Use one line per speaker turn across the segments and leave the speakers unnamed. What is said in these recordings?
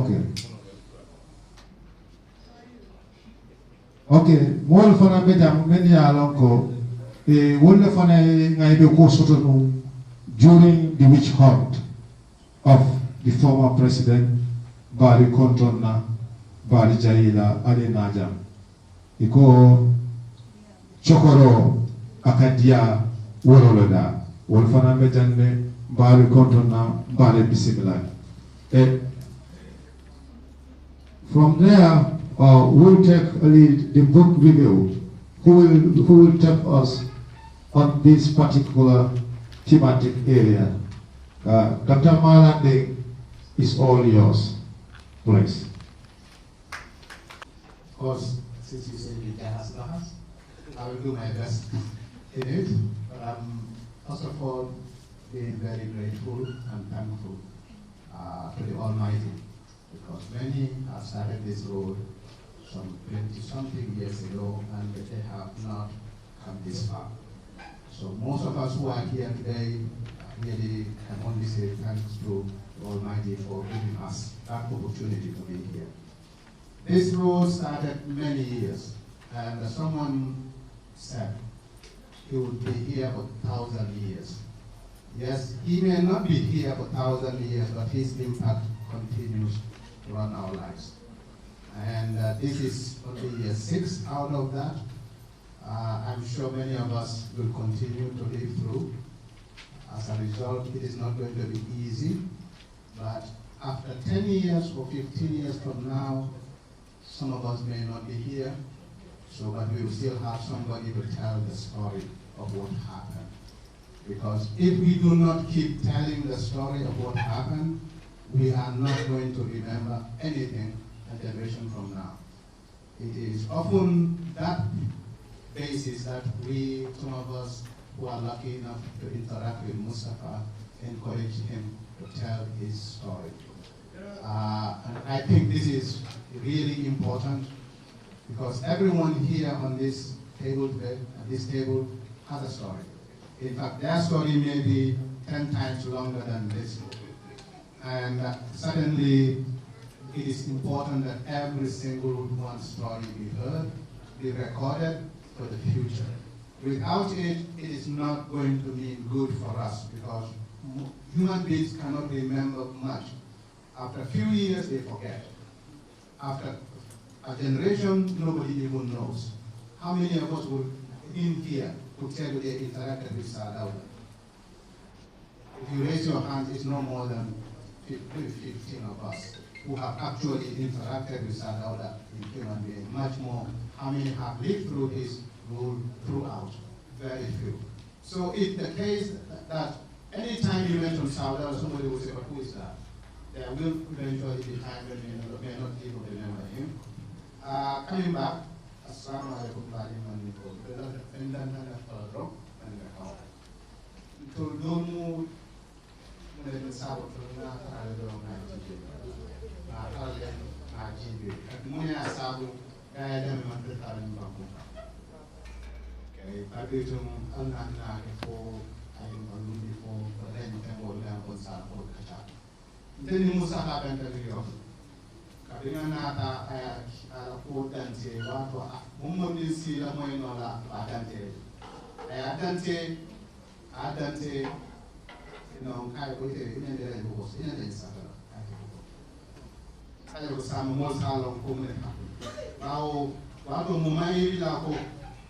Okay. Okay, more for a better many alonko. Wonder for a course during the witch hunt of the former president Bari Kontona Bari Jaila Ali Najam. Iko Chokoro Akadia Woroloda. Wolfana Betane Bari Kontona Bari Bisimila. From there, we'll take the book review. Who will take us on this particular thematic area? Dr. Malande is all yours, please.
Of course, since you said it has I will do my best in it. But I'm first of all being very grateful and thankful to the Almighty, because many have started this road some 20-something years ago, and they have not come this far. So most of us who are here today really can only say thanks to the Almighty for giving us that opportunity to be here. This road started many years, and someone said he would be here for 1,000 years. Yes, he may not be here for 1,000 years, but his impact continues to run our lives. And this is only year 6 out of that. I'm sure many of us will continue to live through. As a result, it is not going to be easy, but after 10 years or 15 years from now, some of us may not be here, but we will still have somebody to tell the story of what happened. Because if we do not keep telling the story of what happened, we are not going to remember anything a generation from now. It is often that basis that we, some of us who are lucky enough to interact with Mustapha, encourage him to tell his story. And I think this is really important, because everyone here on this table today, at this table, has a story. In fact, their story may be 10 times longer than this. And certainly, it is important that every single one's story be heard, be recorded for the future. Without it, it is not going to be good for us, because human beings cannot remember much. After a few years, they forget. After a generation, nobody even knows. How many of us would in here could tell you they interacted with Sadauda? If you raise your hand, it's no more than 15 of us who have actually interacted with Sadauda in human being. Much more, how many have lived through his rule throughout? Very few. So it's the case that anytime you mention Sadauda, somebody will say, but who is that? There will eventually be time when we may not even remember him. Coming back, Assalamu alaikum Then Mustapha Bentalio, Kabinata, Dante, Mummy Sila Moinola, Adante. Adante, you know, I put it in the was in the Sahara. I was some more salon coming. Now, what Mumai Lako,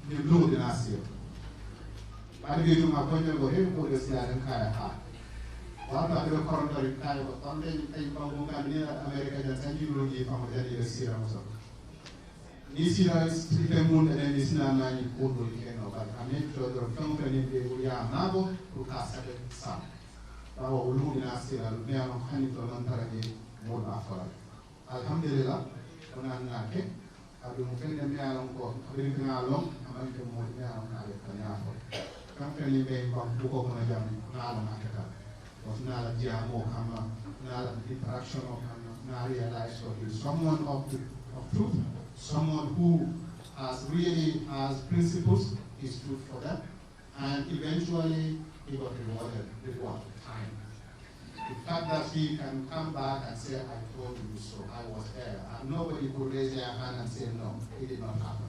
the blue dynasty. I give you my point of him for the Sierra and Kaya. What are the coronary kind of content in America that send you from the Sierra? This is the moon and then this Nana would but I make sure the company we are now to cast a sun. Now, Luna Sierra, Neano Hamilton and Taragi, more after. Alhamdulillah, when I'm not I will defend the Mialongo, bring along, American more than company being from Bukomanajam, Nala was not a jammeh, not an interaction of not realized. So he's someone of truth, someone who has principles, he stood for that, and eventually he got rewarded with what? Time. The fact that he can come back and say, I told you so. nobody could raise their hand and say, no, it did not happen.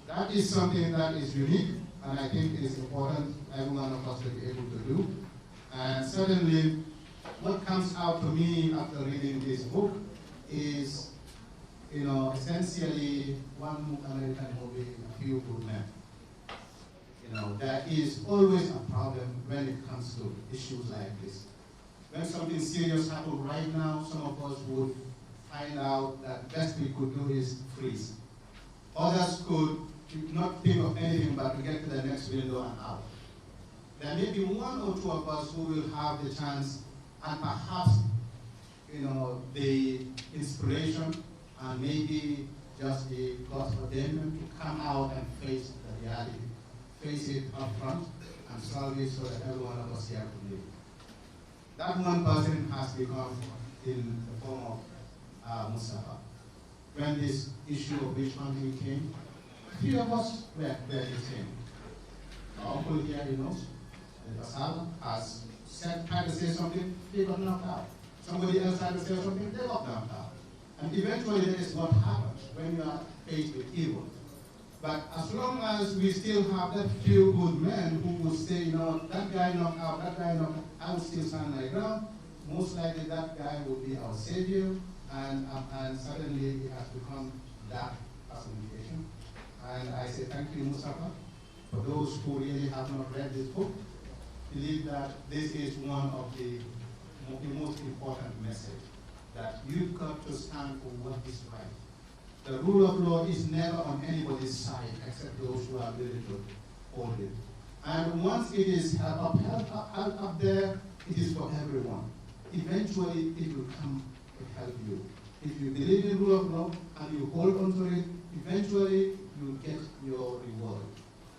That is something that is unique, and I think it is important every one of us to be able to do. And certainly, what comes out to me after reading this book is, essentially one American movie, A Few Good Men. There is always a problem when it comes to issues like this. When something serious happens right now, some of us would find out that the best we could do is freeze. Others could not think of anything but to get to the next window and out. There may be one or two of us who will have the chance and perhaps, the inspiration and maybe just the God's ordainment to come out and face the reality, face it up front and solve it so that every one of us here can live. That one person has become in the form of Mustapha. When this issue of witch hunting came, a few of us were the same. Our uncle here, the Basal has tried to say something, they got knocked out. Somebody else tried to say something, they got knocked out. And eventually that is what happens when you are faced with evil. But as long as we still have that few good men who will say, that guy knocked out, that guy knocked out, I will still stand my ground, most likely that guy will be our savior, and suddenly it has become that personification. And I say thank you, Mustapha, for those who really have not read this book. Believe that this is one of the most important message, that you've got to stand for what is right. The rule of law is never on anybody's side except those who are willing to hold it. And once it is upheld up there, it is for everyone. Eventually, it will come to help you. If you believe in rule of law and you hold on to it, eventually you will get your reward.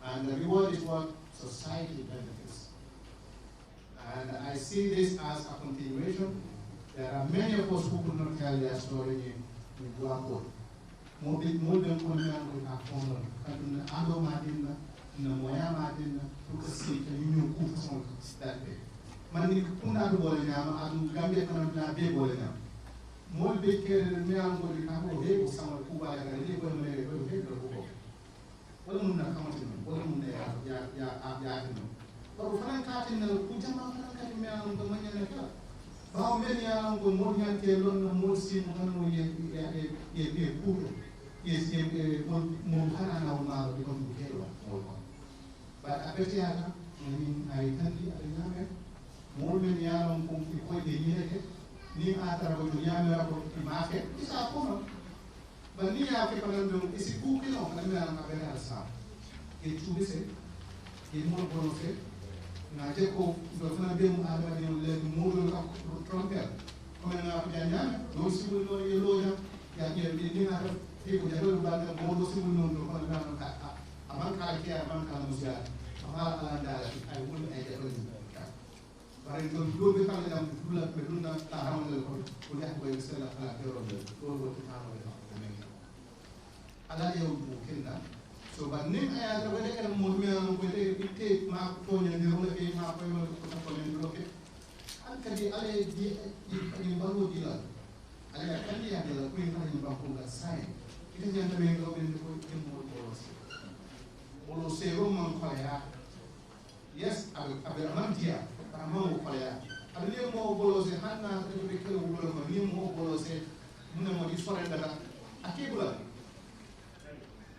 And the reward is what society benefits. And I see this as a continuation. There are many of us who could not tell their story in Guapo. More than one with a phone, and Ado Madina, Namoya Madina, who could see a new cook song that day. Mani Kuna Bolina, and Gambia Kana Bay Bolina. More big care than me, I'm going to come away with some Cuba and live when they go ahead of the book. What am I counting? What am I but we find that in the Pujama and the Manaka. How many are going to Morian Telon and Morsi Ye Puro? Yes, Mohana now become Bukela. But I bet you, I tell you, more than Yalam Pumpi, the Yeke, Ni Ata Yama market, is our phone. But Ni African is a Pukino, and I'm a better sound. It's to be said, it's more bonus. Najeko dofana bemu adama de le modo trumpet comme na pjanya do sibu no yelo ya ni na te ko jalo ba na modo sibu no do ko na ka aman ka ke aman ka musia ama ala da ay woni ay de ko bare do do be kan dam dula be duna ta ram le ko ko ya ko yesela ala de ro do ta ro de ala yo mo kenna so but nim aya ko de kan mo me am ko de ite ma ko nya ni ro ke ma ko ma ko nya ro ke an ka di ale di ni ba ro di la ale kan di ya de la ko ni ni ba ko ga sai ite nya de ko ben ko ke mo bolo se ro man ko ya yes abe man dia pa ma ko ya abe ni mo bolo se hanna ko be ko bolo ko ni mo bolo se mun mo di sore daga akibula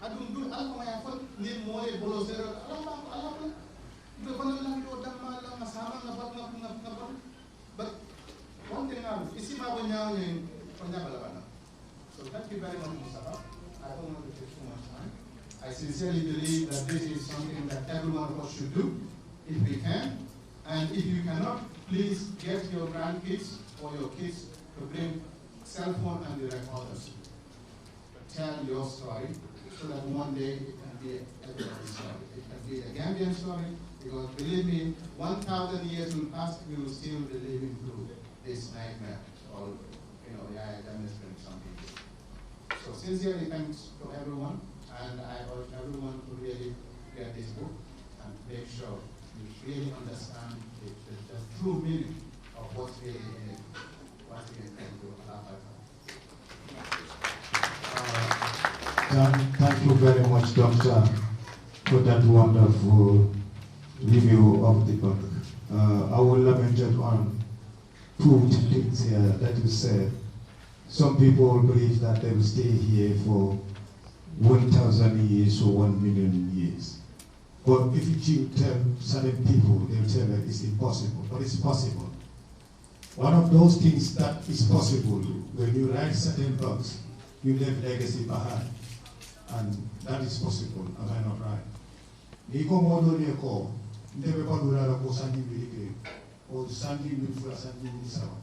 adum dul alko ya fon ni moy bolo zero Allah do kono la do damma la masama na ba but one thing now isi ma bo nyaaw ni ko nyabala bana so thank you very much Mustapha. I don't want to take too much time. I sincerely believe that this is something that every one of us should do if we can, and if you cannot, please get your grandkids or your kids to bring cell phone and direct others. Tell your story so that one day it can be everybody's story. It can be a Gambian story, because believe me, 1,000 years will pass, we will still be living through this nightmare, or Yahya demonstrating something. So sincerely thanks to everyone, and I urge everyone to really get this book and make sure you really understand the true meaning of what's really in it. Once again, thank you.
Thank you very much, Doctor, for that wonderful review of the book. I will lament on two things here that you said. Some people believe that they will stay here for 1,000 years or 1,000,000 years. But if you tell certain people, they will tell you it's impossible, but it's possible. One of those things that is possible, when you write certain books, you leave legacy behind. And that is possible, am I not right? Niko modo neko, ndebe pa dula la ko sanji bilike, o sanji bilfula sanji bilisawa,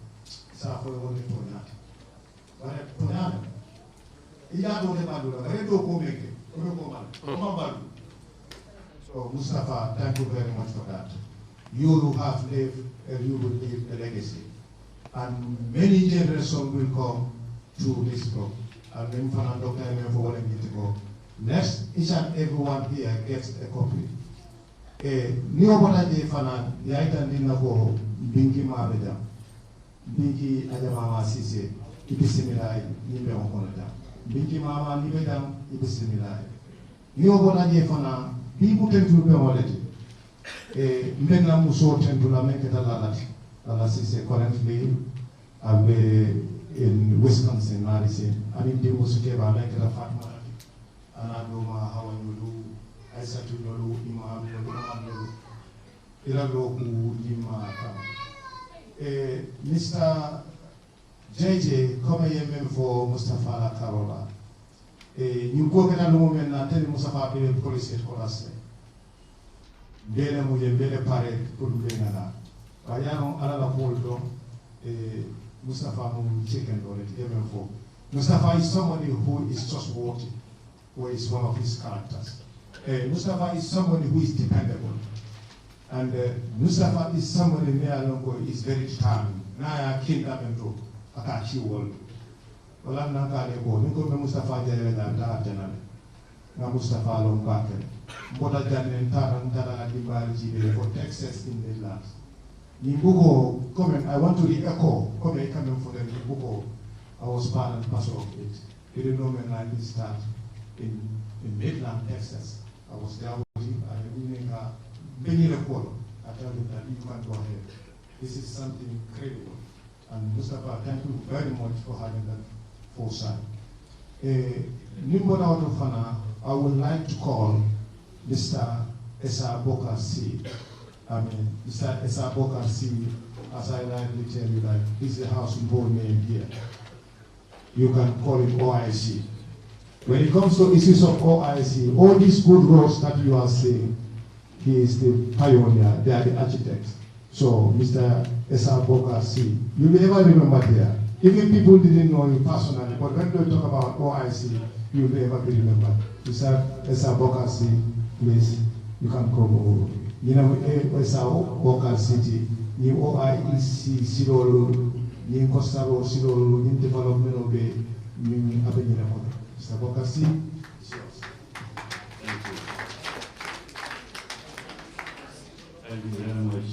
sa fo wole tonya. Bare tonya, ila do de madula, bare do ko meke, ko mal. So Mustapha, thank you very much for that. You have lived and you will leave a legacy. And many generations will come to this book. And then Dr. for what I need to go. Next, each and everyone here gets a copy. New Bona de Fana, the item in the go, Binky Mabeda, Binky Ajamama Ceesay, Ibisimilai, Nibe Okonada. Binky Mama Nibedam, Ibisimilai. New Bona de Fana, people tend to be already. Mena Muso tend to lament it a lot. Ceesay currently in Wisconsin, Madison. I mean, they was to like a fatma. And I know how you do. I said to you, Imam, Ilago, Mr. JJ, come here for Mustapha Carola. You go in a moment and tell Mustapha to the police headquarters. Bele Muye, Bele Pare, Pudulena. Bayano, Alala Poldo, Mustapha chicken or it, Mustapha is somebody who is trustworthy, who is one of his characters. Mustapha is somebody who is dependable. And Mustapha is somebody who is very determined. Naya kingdom and do Akachi world. Well, I'm not going to go. Mustapha General, Mustapha Lombaker. Boda Janen Taran Tara Dibarji for Texas in the land. Nimbuko, comment, I want to re-echo, comment coming from the Nimbuko. I was part and parcel of it. You didn't know when I did start in Midland, Texas. I was there with him. I didn't many record. I tell him that you can go ahead. This is something incredible. And Mustapha, thank you very much for having that foresight. Nimboda Watofana, I would like to call Mr. Esa Boka C. I mean, Mr. Esa Boka C, as I likely tell you, like, this is a household name here. You can call it OIC. When it comes to issues of OIC, all these good roads that you are seeing, he is the pioneer, they are the architects. So, Mr. Esa Boka C, you will ever remember here. Even people didn't know you personally, but when they talk about OIC, you will ever be remembered. Mr. Esa Boka C, please, you can come over. You know, Esa Boka City, ni OIC Silolo, ni Costaro Silolo, ni development of the new avenue. Mr. Boka C, it's yours.
Thank you. Thank you very much.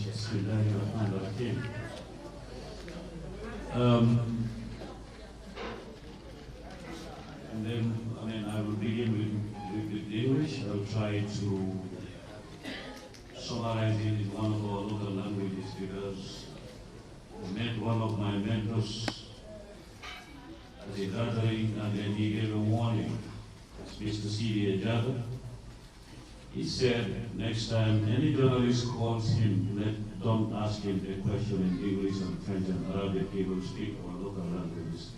And then, I will begin with English. I'll try to summarize it in one of our local languages because I met one of my mentors at a gathering and then he gave a warning. It's Mr. Ceesay. He said, next time any journalist calls him, don't ask him a question in English and French and Arabic. He will speak our local languages.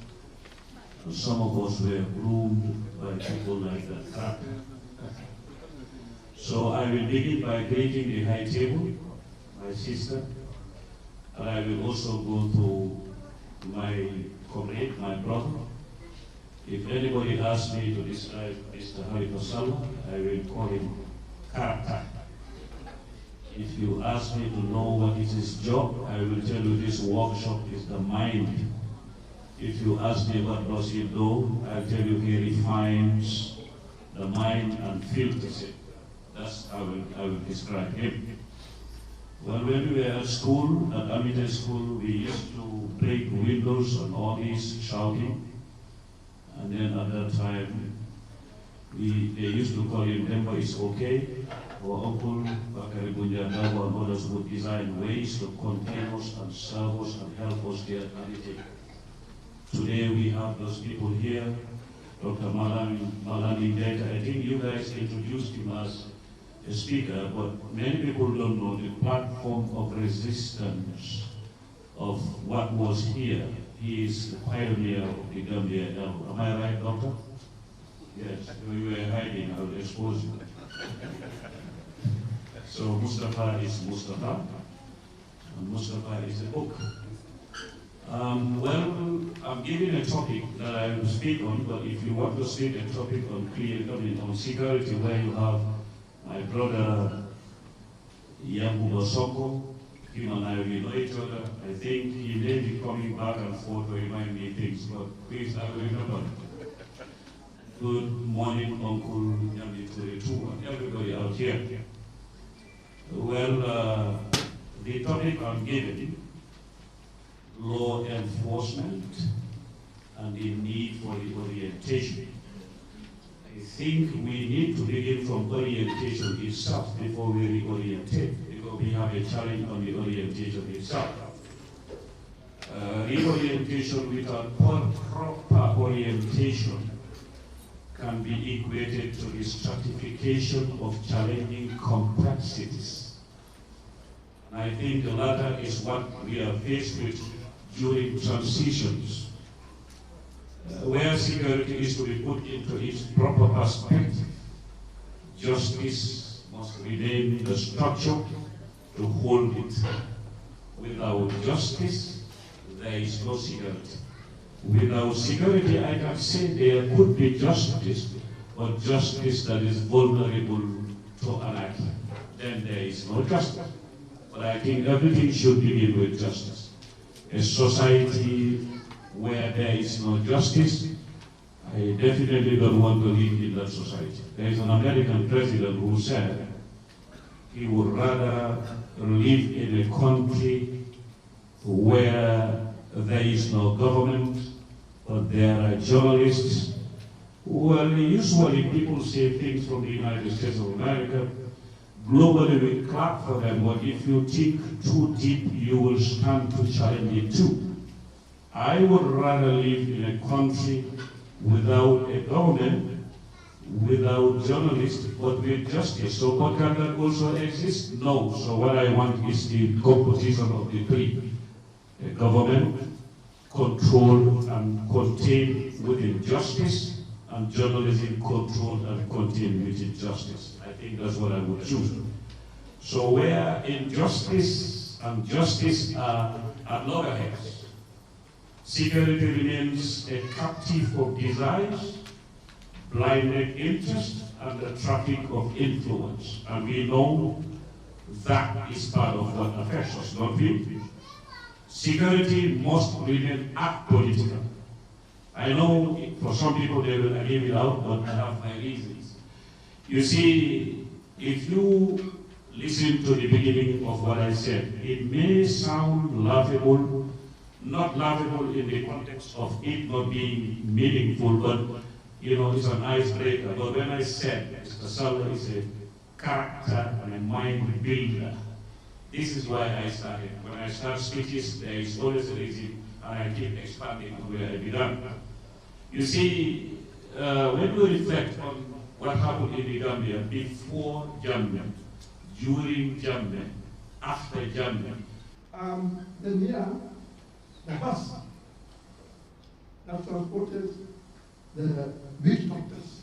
And some of us were groomed by people like that. So I will begin by greeting the high table, my sister, and I will also go to my comrade, my brother. If anybody asks me to describe Mr. Harifa Salwa, I will call him character. If you ask me to know what is his job, I will tell you this workshop is the mind. If you ask me what does he do, I'll tell you he refines the mind and filters it. That's how I will describe him. Well, when we were at school, at Amite School, we used to break windows and all this shouting. And then at that time, They used to call him Demba is okay, or Uncle Bakari Bunjandabo and others would design ways to contain us and serve us and help us get anything. Today we have those people here, Dr. Malani Deka. I think you guys introduced him as a speaker, but many people don't know the platform of resistance of what was here. He is the pioneer of the Gambia era. Am I right, Doctor? Yes, we were hiding, I will expose you. So Mustapha is Mustapha, and Mustapha is a book. Well, I'm giving a topic that I will speak on, but if you want to speak a topic on security, where you have my brother Yahya Soko, him and I, we know each other. I think he may be coming back and forth to remind me things, but please, I will remember. Good morning, Uncle Yami Turitu, and everybody out here. Well, the topic I'm giving, law enforcement and the need for the orientation. I think we need to begin from orientation itself before we reorientate, because we have a challenge on the orientation itself. Reorientation without proper orientation can be equated to the stratification of challenging complexities. And I think the latter is what we are faced with during transitions, where security is to be put into its proper perspective. Justice must remain the structure to hold it. Without justice, there is no security. Without security, I can say there could be justice, but justice that is vulnerable to anarchy. Then there is no justice. But I think everything should begin with justice. A society where there is no justice, I definitely don't want to live in that society. There is an American president who said he would rather live in a country where there is no government, but there are journalists. Well, usually people say things from the United States of America. Globally, we clap for them, but if you think too deep, you will stand to challenge it too. I would rather live in a country without a government, without journalists, but with justice. So what can that also exist? No. So what I want is the composition of the three. A government, controlled and contained within justice, and journalism controlled and contained within justice. I think that's what I would choose. So where injustice and justice are at loggerheads, security remains a captive of desires, blinded interest, and the traffic of influence. And we know that is part of what affects us, don't we? Security must remain apolitical. I know for some people they will agree without, but I have my reasons. You see, if you listen to the beginning of what I said, it may sound laughable, not laughable in the context of it not being meaningful, but you know, it's an icebreaker. But when I said Mr. Salwa is a character and a mind builder, this is why I started. When I start speeches, there is always a reason, and I keep expanding on where I began. You see, when you reflect on what happened in the Gambia before jammeh, during jammeh, after jammeh.
Then here, the bus that transported the witch doctors.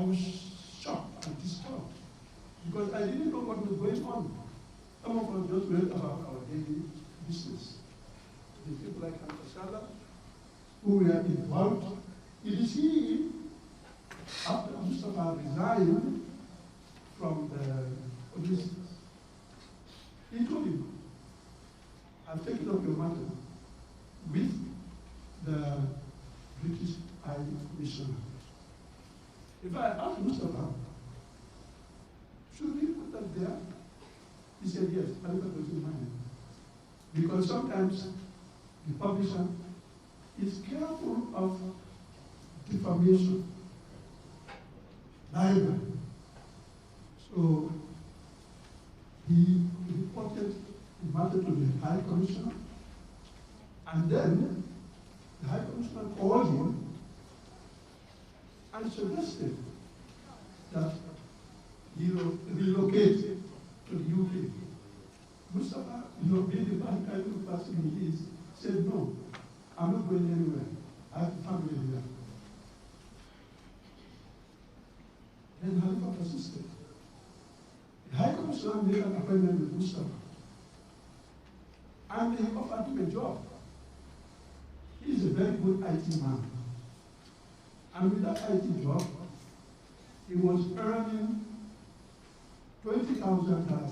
I was shocked and disturbed because I didn't know what was going on. Some of us just read about our daily business. The people like Antashala, who were involved. It is he, after Mustapha resigned from the police, he told him, I've taken up your matter with the British High Commissioner. If I asked Mustapha, should we put that there? He said yes, I don't mind. Because sometimes the publisher is careful of defamation, libel. So he reported the matter to the High Commissioner, and then the High Commissioner called him and suggested that he relocate to the UK. Mustapha, being the kind of person he is, said, no, I'm not going anywhere. I have a family here. Then Halifa persisted. The High Commissioner made an appointment with Mustapha, and he offered him a job. He is a very good IT man. And with that IT job, he was earning $20,000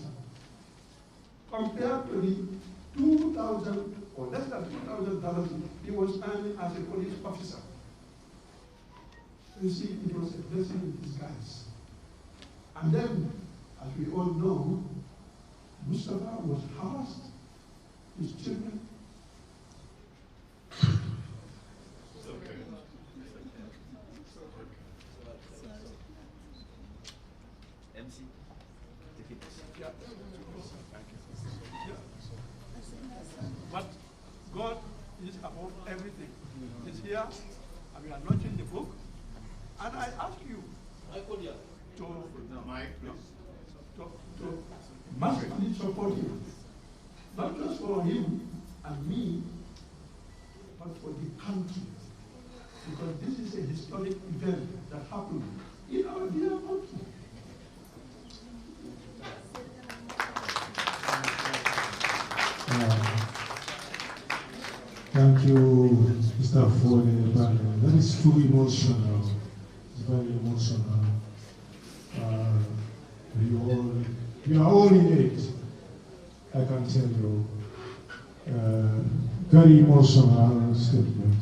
compared to the $2,000 or less than $2,000 he was earning as a police officer. You see, it was a blessing in disguise. And then, as we all know, Mustapha was harassed, his children. But God is above everything. He's here, and we are launching the book. And I ask you to massively support him, not just for him and me, but for the country. Because this is a historic event that happened in our dear country.
Thank you, Mr. Ford. That is too emotional. It's very emotional. We are all in it, I can tell you. Very emotional statement.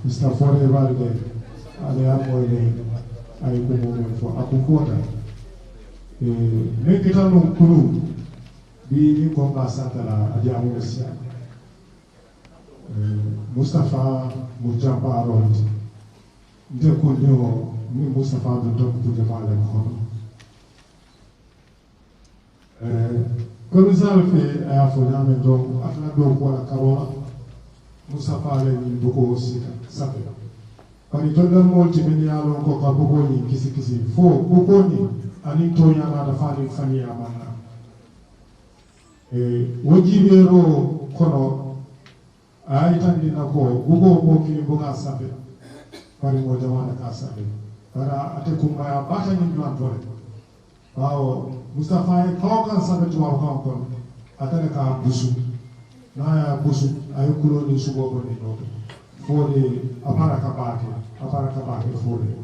Mr. Ford Evalde, I come for Akukota. Make it a long crew. Be Santana Adiamosia. Mustapha Mujamba Road. De Kunyo, Mustapha the dog to the Malem. Comme ça le fait, à Fonam et donc, à la Doua Karola, Mustapha Len Boko aussi, ça fait. Quand il donne le mot, tu viens à l'encore à Bokoni, qui c'est, faut, Bokoni, à l'Intoyana, la famille à Mana. Wojibero kono aitandi nako gugo boki boga sabe pari mo jawana ka sabe para ate kumaya bata ni plantore bawo Mustapha e kawkan sabe tuwa kan kon atane ka busu na ya busu ayo kulo ni sugo ko ni no fode apara ka baake fode